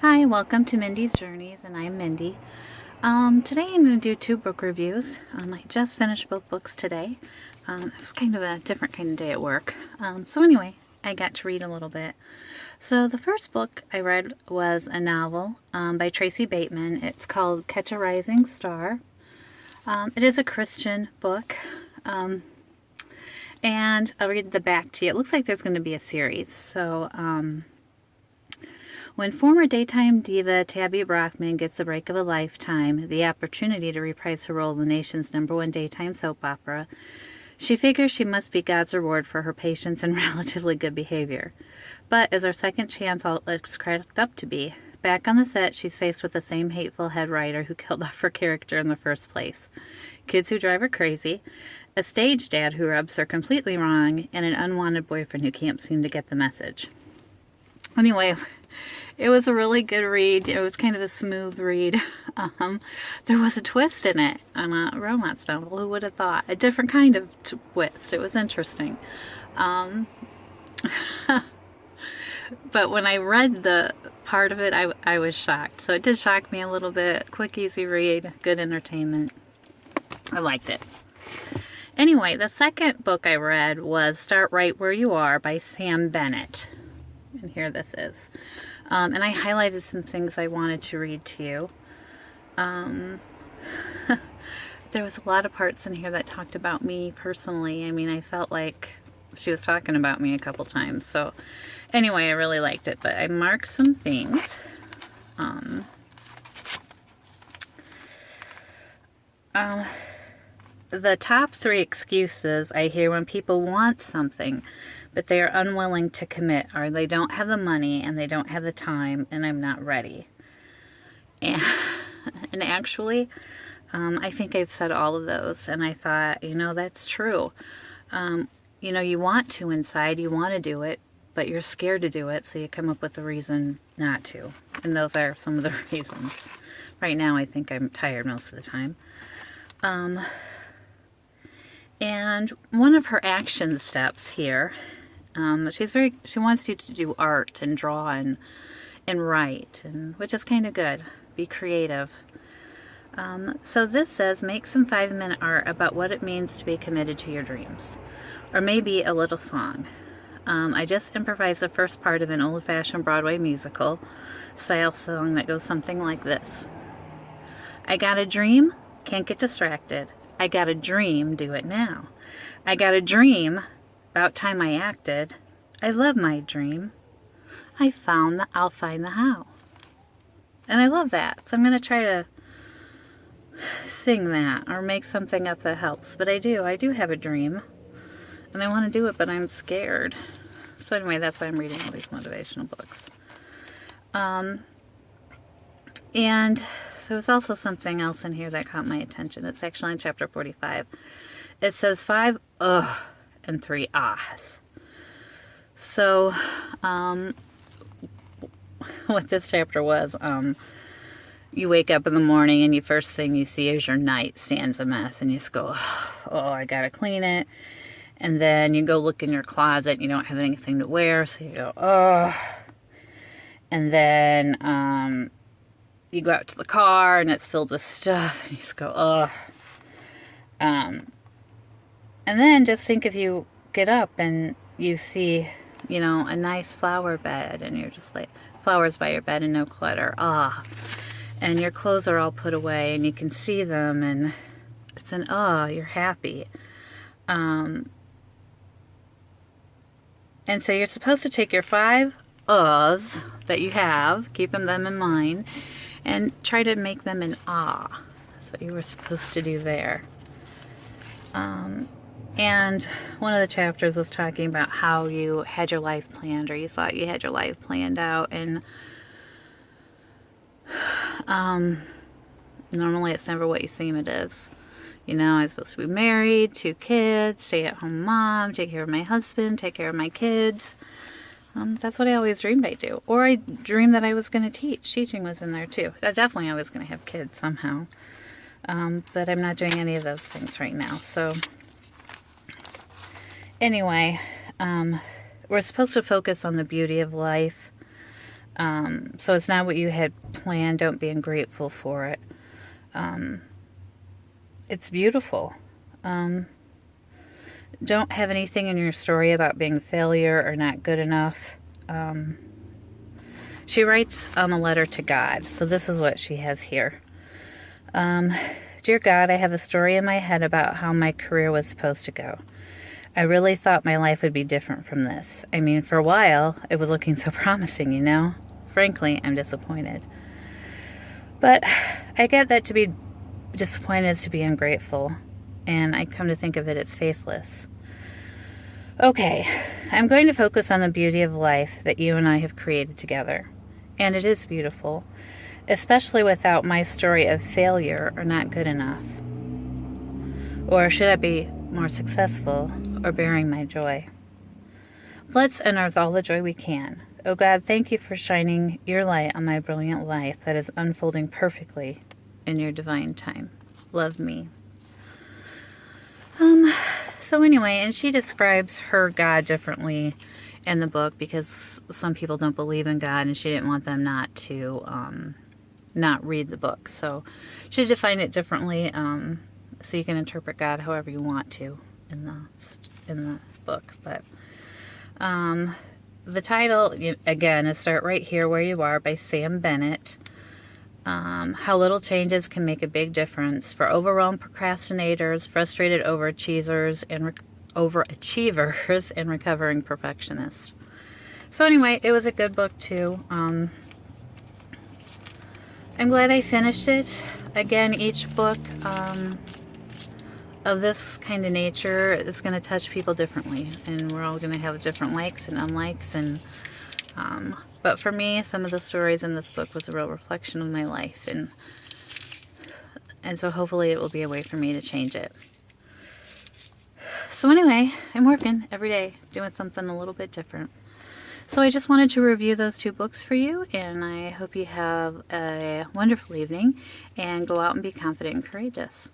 Hi, welcome to Mindy's Journeys, and I'm Mindy. Today I'm going to do two book reviews. I just finished both books today. It was kind of a different kind of day at work. So anyway, I got to read a little bit. So the first book I read was a novel by Tracy Bateman. It's called Catch a Rising Star. It is a Christian book. And I'll read the back to you. It looks like there's going to be a series. So, when former daytime diva Tabby Brockman gets the break of a lifetime, the opportunity to reprise her role in the nation's #1 daytime soap opera, she figures she must be God's reward for her patience and relatively good behavior. But as her second chance all looks cracked up to be, back on the set, she's faced with the same hateful head writer who killed off her character in the first place. Kids who drive her crazy, a stage dad who rubs her completely wrong, and an unwanted boyfriend who can't seem to get the message. Anyway, it was a really good read. It was kind of a smooth read. There was a twist in it on a romance novel. Who would have thought? A different kind of twist. It was interesting. But when I read the part of it, I was shocked. So it did shock me a little bit. Quick, easy read. Good entertainment. I liked it. Anyway, the second book I read was Start Right Where You Are by Sam Bennett. And here this is. And I highlighted some things I wanted to read to you. There was a lot of parts in here that talked about me personally. I mean, I felt like she was talking about me a couple times. So anyway, I really liked it. But I marked some things. The top 3 excuses I hear when people want something, but they are unwilling to commit, or they don't have the money and they don't have the time, and I'm not ready. And actually, I think I've said all of those, and I thought, that's true. You want to inside, you want to do it, but you're scared to do it, so you come up with a reason not to. And those are some of the reasons. Right now, I think I'm tired most of the time. And one of her action steps here, she wants you to do art and draw and write, which is kind of good. Be creative. So this says, make some 5-minute art about what it means to be committed to your dreams. Or maybe a little song. I just improvised the first part of an old-fashioned Broadway musical style song that goes something like this. I got a dream, can't get distracted. I got a dream, do it now. I got a dream, about time I acted. I love my dream. I'll find the how. And I love that. So I'm going to try to sing that or make something up that helps. But I do have a dream. And I want to do it, but I'm scared. So anyway, that's why I'm reading all these motivational books. And there was also something else in here that caught my attention. It's actually in chapter 45. It says 5 ugh and 3 ahs. So, what this chapter was, you wake up in the morning and the first thing you see is your nightstand's a mess. And you just go, oh, I gotta clean it. And then you go look in your closet and you don't have anything to wear. So you go, oh. And then, you go out to the car and it's filled with stuff and you just go, ugh. And then just think if you get up and you see, a nice flower bed and you're just like, flowers by your bed and no clutter. And your clothes are all put away and you can see them and it's you're happy. And so you're supposed to take your 5 uhs that you have, keeping them in mind, and try to make them an ah. That's what you were supposed to do there. And one of the chapters was talking about how you had your life planned, or you thought you had your life planned out, and normally it's never what you seem it is. I was supposed to be married, 2 kids, stay-at-home mom, take care of my husband, take care of my kids. That's what I always dreamed I'd do. Or I dreamed that I was going to teach. Teaching was in there too. Definitely I was going to have kids somehow. But I'm not doing any of those things right now. So anyway, we're supposed to focus on the beauty of life. So it's not what you had planned. Don't be ungrateful for it. It's beautiful. Don't have anything in your story about being a failure or not good enough. She writes a letter to God. So this is what she has here. Dear God, I have a story in my head about how my career was supposed to go. I really thought my life would be different from this. I mean, for a while, it was looking so promising, you know? Frankly, I'm disappointed. But I get that to be disappointed is to be ungrateful. And I come to think of it as faithless. Okay, I'm going to focus on the beauty of life that you and I have created together. And it is beautiful, especially without my story of failure or not good enough. Or should I be more successful or bearing my joy? Let's unearth all the joy we can. Oh God, thank you for shining your light on my brilliant life that is unfolding perfectly in your divine time. Love me. So anyway, and she describes her God differently in the book because some people don't believe in God, and she didn't want them not to not read the book. So she defined it differently, so you can interpret God however you want to in the book. But the title, again, is Start Right Here Where You Are by Sam Bennett. How little changes can make a big difference for overwhelmed procrastinators, frustrated overachievers, and recovering perfectionists. So anyway, it was a good book too. I'm glad I finished it. Again, each book of this kind of nature is going to touch people differently, and we're all going to have different likes and unlikes, and but for me, some of the stories in this book was a real reflection of my life, and so hopefully it will be a way for me to change it. So anyway, I'm working every day, doing something a little bit different. So I just wanted to review those two books for you, and I hope you have a wonderful evening, and go out and be confident and courageous.